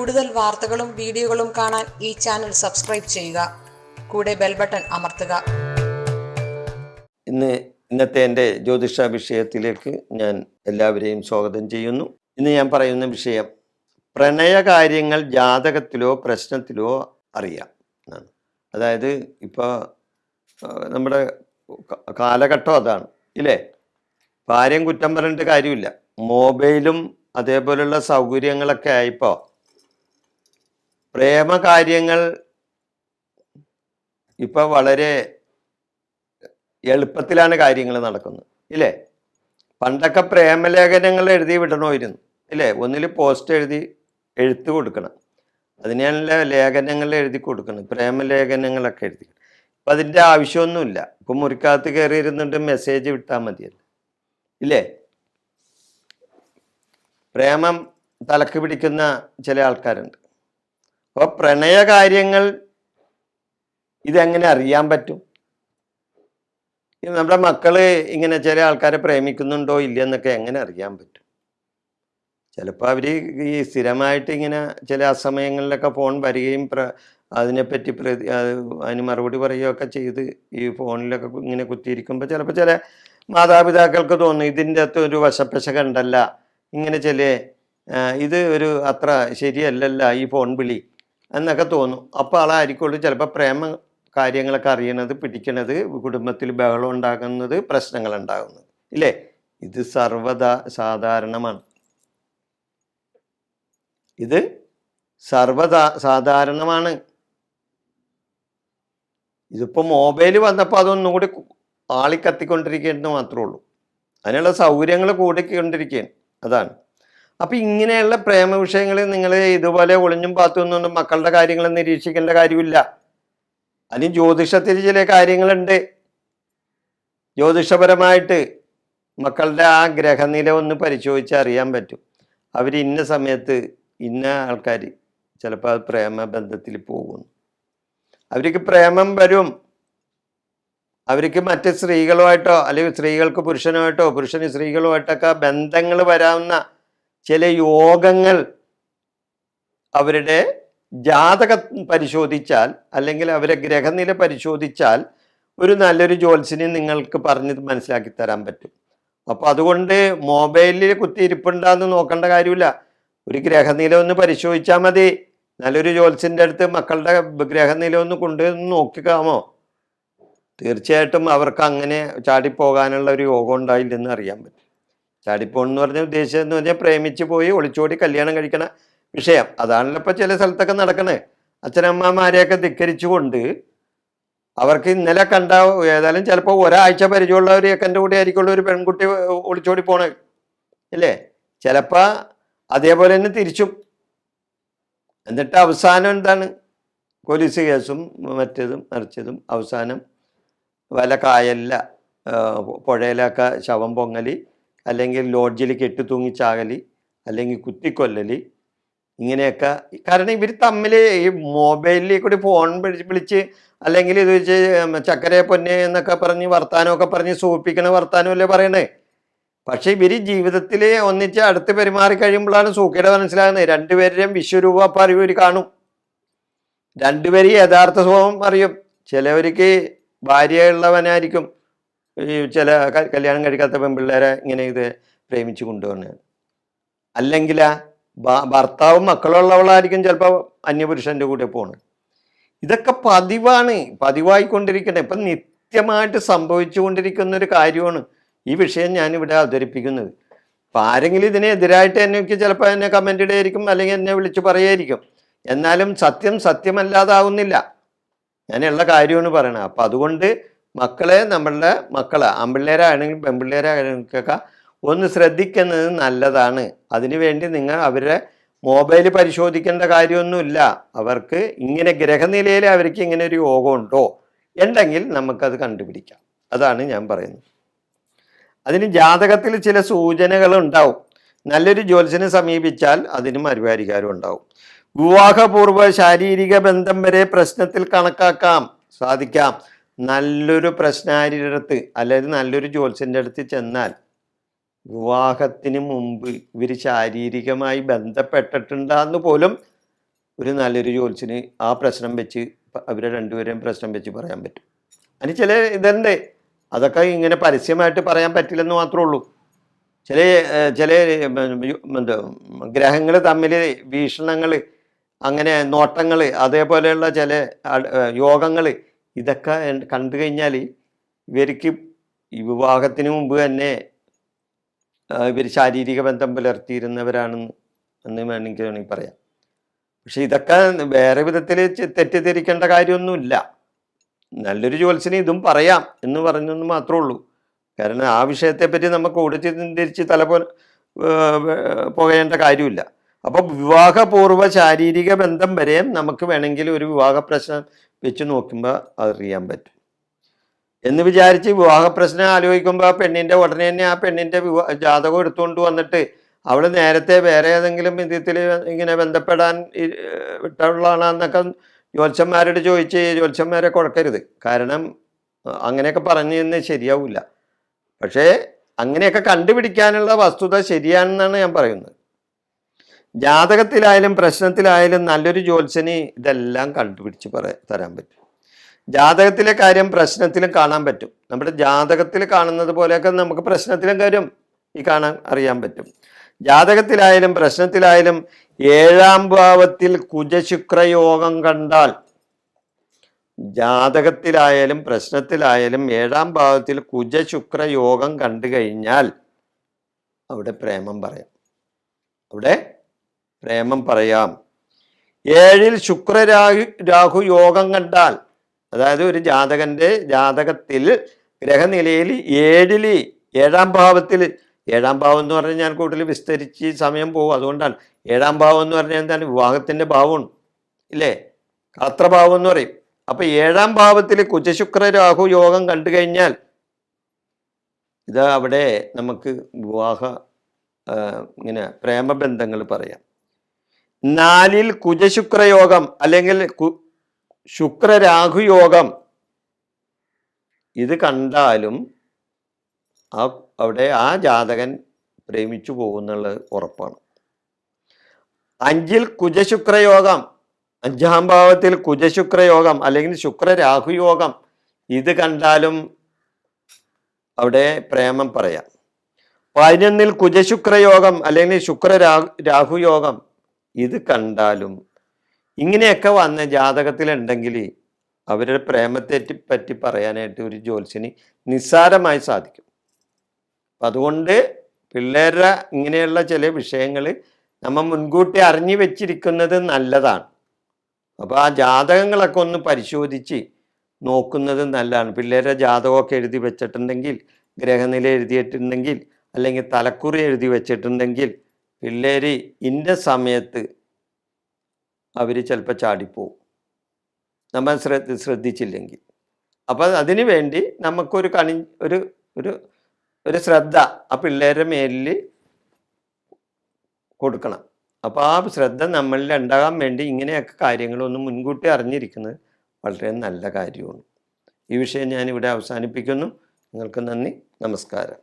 കൂടുതൽ വാർത്തകളും വീഡിയോകളും കാണാൻ ഈ ചാനൽ സബ്സ്ക്രൈബ് ചെയ്യുക. കൂടെ ബെൽ ബട്ടൺ അമർത്തുക. ഇന്നത്തെ എൻ്റെ ജ്യോതിഷ വിഷയത്തിലേക്ക് ഞാൻ എല്ലാവരെയും സ്വാഗതം ചെയ്യുന്നു. ഇന്ന് ഞാൻ പറയുന്ന വിഷയം പ്രണയകാര്യങ്ങൾ ജാതകത്തിലോ പ്രശ്നത്തിലോ അറിയാം എന്നാണ്. അതായത് ഇപ്പോൾ നമ്മുടെ കാലഘട്ടം അതാണ് ഇല്ലേ. ആരെയും കുറ്റം പറഞ്ഞിട്ട് കാര്യമില്ല. മൊബൈലും അതേപോലുള്ള സൗകര്യങ്ങളൊക്കെ ആയപ്പോൾ പ്രേമകാര്യങ്ങൾ ഇപ്പോൾ വളരെ എളുപ്പത്തിലാണ് കാര്യങ്ങൾ നടക്കുന്നത് ഇല്ലേ. പണ്ടൊക്കെ പ്രേമലേഖനങ്ങൾ എഴുതി വിടണമായിരുന്നു ഇല്ലേ. ഒന്നിൽ പോസ്റ്റ് എഴുത്ത് കൊടുക്കണം, അതിനുള്ള ലേഖനങ്ങൾ എഴുതി കൊടുക്കണം, പ്രേമലേഖനങ്ങളൊക്കെ എഴുതി. ഇപ്പം അതിൻ്റെ ആവശ്യമൊന്നുമില്ല. ഇപ്പം മുറിക്കകത്ത് കയറിയിരുന്നിട്ട് മെസ്സേജ് വിട്ടാൽ മതിയല്ലോ ഇല്ലേ. പ്രേമം തലക്ക് പിടിക്കുന്ന ചില ആൾക്കാരുണ്ട്. അപ്പോൾ പ്രണയകാര്യങ്ങൾ ഇതെങ്ങനെ അറിയാൻ പറ്റും? നമ്മുടെ മക്കള് ഇങ്ങനെ ചില ആൾക്കാരെ പ്രേമിക്കുന്നുണ്ടോ ഇല്ലയെന്നൊക്കെ എങ്ങനെ അറിയാൻ പറ്റും? ചിലപ്പോൾ അവർ ഈ സ്ഥിരമായിട്ട് ഇങ്ങനെ ചില അസമയങ്ങളിലൊക്കെ ഫോൺ വരികയും അതിനെപ്പറ്റി അതിന് മറുപടി പറയുകയൊക്കെ ചെയ്ത് ഈ ഫോണിലൊക്കെ ഇങ്ങനെ കുത്തിയിരിക്കുമ്പോൾ ചിലപ്പോൾ ചില മാതാപിതാക്കൾക്ക് തോന്നും ഇതിൻ്റെ അകത്ത് ഒരു വശപ്പശക ഉണ്ടല്ല, ഇങ്ങനെ ഇത് ഒരു അത്ര ശരിയല്ലല്ല ഈ ഫോൺ വിളി എന്നൊക്കെ തോന്നും. അപ്പോൾ ആളായിരിക്കുള്ളൂ ചിലപ്പോൾ പ്രേമ കാര്യങ്ങളൊക്കെ അറിയണത്, പിടിക്കണത്, കുടുംബത്തിൽ ബഹളം ഉണ്ടാകുന്നത്, പ്രശ്നങ്ങൾ ഉണ്ടാകുന്നത് ഇല്ലേ. ഇത് സാധാരണമാണ്. ഇത് സാധാരണമാണ്. ഇതിപ്പോൾ മൊബൈൽ വന്നപ്പോൾ അതൊന്നും കൂടി ആളിക്കത്തിക്കൊണ്ടിരിക്കുകയെന്ന് മാത്രമേ ഉള്ളൂ. അതിനുള്ള സൗകര്യങ്ങൾ കൂടിക്കൊണ്ടിരിക്കുകയാണ്. അതാണ്. അപ്പം ഇങ്ങനെയുള്ള പ്രേമ വിഷയങ്ങൾ നിങ്ങൾ ഇതുപോലെ ഒളിഞ്ഞും പാത്തുനിന്നും മക്കളുടെ കാര്യങ്ങൾ നിരീക്ഷിക്കേണ്ട കാര്യമില്ല. അതിന് ജ്യോതിഷത്തിൽ ചില കാര്യങ്ങളുണ്ട്. ജ്യോതിഷപരമായിട്ട് മക്കളുടെ ആ ഗ്രഹനില ഒന്ന് പരിശോധിച്ച് അറിയാൻ പറ്റും. അവർ ഇന്ന സമയത്ത് ഇന്ന ആൾക്കാർ ചിലപ്പോൾ അത് പ്രേമബന്ധത്തിൽ പോകുന്നു. അവർക്ക് പ്രേമം വരും. അവർക്ക് മറ്റ് സ്ത്രീകളുമായിട്ടോ അല്ലെങ്കിൽ സ്ത്രീകൾക്ക് പുരുഷനുമായിട്ടോ പുരുഷന് സ്ത്രീകളുമായിട്ടൊക്കെ ബന്ധങ്ങൾ വരാവുന്ന ചില യോഗങ്ങൾ അവരുടെ ജാതകം പരിശോധിച്ചാൽ അല്ലെങ്കിൽ അവരെ ഗ്രഹനില പരിശോധിച്ചാൽ ഒരു നല്ലൊരു ജ്യോത്സ്യനെ നിങ്ങൾക്ക് പറഞ്ഞ് മനസ്സിലാക്കി തരാൻ പറ്റും. അപ്പോൾ അതുകൊണ്ട് മൊബൈലിൽ കുത്തിയിരിപ്പുണ്ടാന്ന് നോക്കേണ്ട കാര്യമില്ല. ഒരു ഗ്രഹനില ഒന്ന് പരിശോധിച്ചാൽ മതി. നല്ലൊരു ജ്യോത്സ്യൻ്റെ അടുത്ത് മക്കളുടെ ഗ്രഹനില ഒന്ന് കൊണ്ടുവന്ന് നോക്കിക്കാമോ, തീർച്ചയായിട്ടും അവർക്ക് അങ്ങനെ ചാടിപ്പോകാനുള്ള ഒരു യോഗം ഉണ്ടായില്ലെന്ന് അറിയാൻ പറ്റും. ചാടിപ്പോണെന്ന് പറഞ്ഞ ഉദ്ദേശം എന്ന് പറഞ്ഞാൽ പ്രേമിച്ച് പോയി ഒളിച്ചോടി കല്യാണം കഴിക്കണ വിഷയം. അതാണല്ലോ ഇപ്പോൾ ചില സ്ഥലത്തൊക്കെ നടക്കണേ. അച്ഛനമ്മമാരെയൊക്കെ ധിക്കരിച്ചുകൊണ്ട് അവർക്ക് ഇന്നലെ കണ്ട ഏതായാലും ചിലപ്പോൾ ഒരാഴ്ച പരിചയമുള്ള ഒരു ഏക്കൻ്റെ കൂടെ ആയിരിക്കുള്ള ഒരു പെൺകുട്ടി ഒളിച്ചോടി പോണേ ഇല്ലേ. ചിലപ്പോൾ അതേപോലെ തന്നെ തിരിച്ചും. എന്നിട്ട് അവസാനം എന്താണ്, പോലീസ് കേസും മറ്റേതും മറിച്ചതും, അവസാനം വല്ല കായലില പുഴയിലൊക്കെ ശവം പൊങ്ങലി, അല്ലെങ്കിൽ ലോഡ്ജിൽ കെട്ടിത്തൂങ്ങിച്ചാകലി, അല്ലെങ്കിൽ കുത്തിക്കൊല്ലലി, ഇങ്ങനെയൊക്കെ. കാരണം ഇവർ തമ്മിൽ ഈ മൊബൈലിൽ കൂടി ഫോൺ വിളിച്ച് അല്ലെങ്കിൽ ഇത് വെച്ച് ചക്കരയെ പൊന്നെ എന്നൊക്കെ പറഞ്ഞ് വർത്താനമൊക്കെ പറഞ്ഞ് സൂപ്പിക്കണ വർത്താനമല്ലേ പറയണേ. പക്ഷെ ഇവർ ജീവിതത്തിൽ ഒന്നിച്ച് അടുത്ത് പെരുമാറി കഴിയുമ്പോഴാണ് സൂക്കയുടെ മനസ്സിലാകുന്നത്. രണ്ടുപേരുടെയും വിശ്വരൂപ അപ്പം ഇവർ കാണും. രണ്ടുപേരും യഥാർത്ഥ സ്വഭാവം അറിയും. ചിലവർക്ക് ഭാര്യയുള്ളവനായിരിക്കും ഈ ചില കല്യാണം കഴിക്കാത്ത പെൺപിള്ളേരെ ഇങ്ങനെ ഇത് പ്രേമിച്ച് കൊണ്ടുവന്നത്. അല്ലെങ്കിൽ ഭർത്താവും മക്കളുള്ളവളായിരിക്കും ചിലപ്പോൾ അന്യപുരുഷൻ്റെ കൂടെ പോണത്. ഇതൊക്കെ പതിവായിക്കൊണ്ടിരിക്കണേ. ഇപ്പം നിത്യമായിട്ട് സംഭവിച്ചു കൊണ്ടിരിക്കുന്ന ഒരു കാര്യമാണ് ഈ വിഷയം ഞാനിവിടെ അവതരിപ്പിക്കുന്നത്. അപ്പം ആരെങ്കിലും ഇതിനെതിരായിട്ട് എനിക്ക് ചിലപ്പോൾ എന്നെ കമൻ്റ് ഇടുകയായിരിക്കും, അല്ലെങ്കിൽ എന്നെ വിളിച്ച് പറയുമായിരിക്കും. എന്നാലും സത്യമല്ലാതാവുന്നില്ല. ഞാനുള്ള കാര്യമാണ് പറയണത്. അപ്പം അതുകൊണ്ട് നമ്മളുടെ മക്കളെ ആൺപിള്ളേരാണെങ്കിലും പെൺപിള്ളേരാണെങ്കിലൊക്കെ ഒന്ന് ശ്രദ്ധിക്കുന്നത് നല്ലതാണ്. അതിനുവേണ്ടി നിങ്ങൾ അവരെ മൊബൈൽ പരിശോധിക്കേണ്ട കാര്യമൊന്നുമില്ല. അവർക്ക് ഇങ്ങനെ ഗ്രഹനിലയിൽ അവർക്ക് ഇങ്ങനെ ഒരു യോഗം ഉണ്ടോ ഉണ്ടെങ്കിൽ നമുക്കത് കണ്ടുപിടിക്കാം. അതാണ് ഞാൻ പറയുന്നത്. അതിന് ജാതകത്തിൽ ചില സൂചനകൾ ഉണ്ടാവും. നല്ലൊരു ജ്യോത്സ്യനെ സമീപിച്ചാൽ അതിന് മറുപരിഹാരം ഉണ്ടാവും. വിവാഹപൂർവ്വ ശാരീരിക ബന്ധം വരെ പ്രശ്നത്തിൽ സാധിക്കാം. നല്ലൊരു പ്രശ്നാരിയുടെ അടുത്ത് അല്ലെങ്കിൽ നല്ലൊരു ജ്യോത്സ്യൻ്റെ അടുത്ത് ചെന്നാൽ വിവാഹത്തിന് മുമ്പ് ഇവർ ശാരീരികമായി ബന്ധപ്പെട്ടിട്ടുണ്ടെന്ന് പോലും ഒരു നല്ലൊരു ജോത്സ്യന് ആ പ്രശ്നം വെച്ച് അവരെ രണ്ടുപേരെയും പ്രശ്നം വെച്ച് പറയാൻ പറ്റും. അതിന് ചില ഇതുണ്ട്, അതൊക്കെ ഇങ്ങനെ പരസ്യമായിട്ട് പറയാൻ പറ്റില്ലെന്ന് മാത്രമേ ഉള്ളൂ. ചില ചില എന്താ ഗ്രഹങ്ങൾ തമ്മിൽ വീക്ഷണങ്ങൾ, അങ്ങനെ നോട്ടങ്ങൾ, അതേപോലെയുള്ള ചില യോഗങ്ങൾ, ഇതൊക്കെ കണ്ടു കഴിഞ്ഞാൽ ഇവർക്ക് ഈ വിവാഹത്തിന് മുമ്പ് തന്നെ ഇവർ ശാരീരിക ബന്ധം പുലർത്തിയിരുന്നവരാണെന്ന് വേണമെങ്കിൽ പറയാം. പക്ഷെ ഇതൊക്കെ വേറെ വിധത്തിൽ തെറ്റിദ്ധരിക്കേണ്ട കാര്യമൊന്നുമില്ല. നല്ലൊരു ജോത്സ്യന് ഇതും പറയാം എന്ന് പറഞ്ഞെന്ന് മാത്രമേ ഉള്ളൂ. കാരണം ആ വിഷയത്തെപ്പറ്റി നമുക്ക് ഓടിച്ചിരിച്ച് പോകേണ്ട കാര്യമില്ല. അപ്പോൾ വിവാഹപൂർവ്വ ശാരീരിക ബന്ധം വരെയും നമുക്ക് വേണമെങ്കിൽ ഒരു വിവാഹ പ്രശ്നം വെച്ച് നോക്കുമ്പോൾ അറിയാൻ പറ്റും. എന്ന് വിചാരിച്ച് വിവാഹ പ്രശ്നം ആലോചിക്കുമ്പോൾ ആ പെണ്ണിൻ്റെ ഉടനെ തന്നെ ആ പെണ്ണിൻ്റെ ജാതകം എടുത്തുകൊണ്ട് വന്നിട്ട് അവൾ നേരത്തെ വേറെ ഏതെങ്കിലും വിധത്തിൽ ഇങ്ങനെ ബന്ധപ്പെടാൻ വിട്ടുള്ളതാണെന്നൊക്കെ ജ്യോത്സ്യന്മാരോട് ചോദിച്ച് ജ്യോത്സ്യന്മാരെ കൊടുക്കരുത്. കാരണം അങ്ങനെയൊക്കെ പറഞ്ഞു ശരിയാവില്ല. പക്ഷേ അങ്ങനെയൊക്കെ കണ്ടുപിടിക്കാനുള്ള വസ്തുത ശരിയാണെന്നാണ് ഞാൻ പറയുന്നത്. ജാതകത്തിലായാലും പ്രശ്നത്തിലായാലും നല്ലൊരു ജ്യോത്സ്യന് ഇതെല്ലാം കണ്ടുപിടിച്ച് തരാൻ പറ്റും. ജാതകത്തിലെ കാര്യം പ്രശ്നത്തിലും കാണാൻ പറ്റും. നമ്മുടെ ജാതകത്തിൽ കാണുന്നത് പോലെയൊക്കെ നമുക്ക് പ്രശ്നത്തിലും കാര്യം അറിയാൻ പറ്റും. ജാതകത്തിലായാലും പ്രശ്നത്തിലായാലും 7ാം ഭാവത്തിൽ കുജശുക്രയോഗം കണ്ടാൽ, ജാതകത്തിലായാലും പ്രശ്നത്തിലായാലും 7ാം ഭാവത്തിൽ കുജശുക്രയോഗം കണ്ടു കഴിഞ്ഞാൽ അവിടെ പ്രേമം പറയാം. അവിടെ പ്രേമം പറയാം. 7ൽ രാഹു യോഗം കണ്ടാൽ, അതായത് ഒരു ജാതകത്തിൽ ഗ്രഹനിലയിൽ 7ാം ഭാവത്തിൽ, 7ാം ഭാവം എന്ന് പറഞ്ഞാൽ ഞാൻ കൂടുതൽ വിസ്തരിച്ച് സമയം പോകും, അതുകൊണ്ടാണ്. 7ാം ഭാവം എന്ന് പറഞ്ഞാൽ എന്താണ്? വിവാഹത്തിൻ്റെ ഭാവമാണ്, ഇല്ലേ? കളത്രഭാവം എന്ന് പറയും. അപ്പൊ 7ാം ഭാവത്തിൽ കുജശുക്ര രാഹു യോഗം കണ്ടു കഴിഞ്ഞാൽ ഇത് അവിടെ നമുക്ക് വിവാഹ ഇങ്ങനെ പ്രേമബന്ധങ്ങൾ പറയാം. 4ൽ കുജശുക്രയോഗം അല്ലെങ്കിൽ ശുക്രരാഹുയോഗം ഇത് കണ്ടാലും അവിടെ ആ ജാതകൻ പ്രേമിച്ചു പോകുന്നുള്ളത് ഉറപ്പാണ്. 5ൽ കുജശുക്രയോഗം, 5ാം ഭാവത്തിൽ കുജശുക്രയോഗം അല്ലെങ്കിൽ ശുക്രരാഹുയോഗം ഇത് കണ്ടാലും അവിടെ പ്രേമം പറയാം. 11ൽ കുജശുക്രയോഗം അല്ലെങ്കിൽ രാഹുയോഗം ഇത് കണ്ടാലും ഇങ്ങനെയൊക്കെ വന്ന ജാതകത്തിലുണ്ടെങ്കിൽ അവരുടെ പ്രേമത്തെ പറ്റി പറയാനായിട്ട് ഒരു ജ്യോത്സ്യന് നിസ്സാരമായി സാധിക്കും. അതുകൊണ്ട് പിള്ളേരുടെ ഇങ്ങനെയുള്ള ചില വിഷയങ്ങൾ നമ്മൾ മുൻകൂട്ടി അറിഞ്ഞു വെച്ചിരിക്കുന്നത് നല്ലതാണ്. അപ്പോൾ ആ ജാതകങ്ങളൊക്കെ ഒന്ന് പരിശോധിച്ച് നോക്കുന്നത് നല്ലതാണ്. പിള്ളേരുടെ ജാതകമൊക്കെ എഴുതി വെച്ചിട്ടുണ്ടെങ്കിൽ, ഗ്രഹനില എഴുതിയിട്ടുണ്ടെങ്കിൽ, അല്ലെങ്കിൽ തലക്കുറി എഴുതി വെച്ചിട്ടുണ്ടെങ്കിൽ പിള്ളേർ ഇന്ന സമയത്ത് അവർ ചിലപ്പോൾ ചാടിപ്പോവും, നമ്മൾ ശ്രദ്ധിച്ചില്ലെങ്കിൽ. അപ്പം അതിനു വേണ്ടി നമുക്കൊരു ഒരു ശ്രദ്ധ ആ പിള്ളേരുടെ മേലിൽ കൊടുക്കണം. അപ്പോൾ ആ ശ്രദ്ധ നമ്മളിൽ ഉണ്ടാകാൻ വേണ്ടി ഇങ്ങനെയൊക്കെ കാര്യങ്ങളൊന്നും മുൻകൂട്ടി അറിഞ്ഞിരിക്കുന്നത് വളരെ നല്ല കാര്യമാണ്. ഈ വിഷയം ഞാനിവിടെ അവസാനിപ്പിക്കുന്നു. നിങ്ങൾക്ക് നന്ദി, നമസ്കാരം.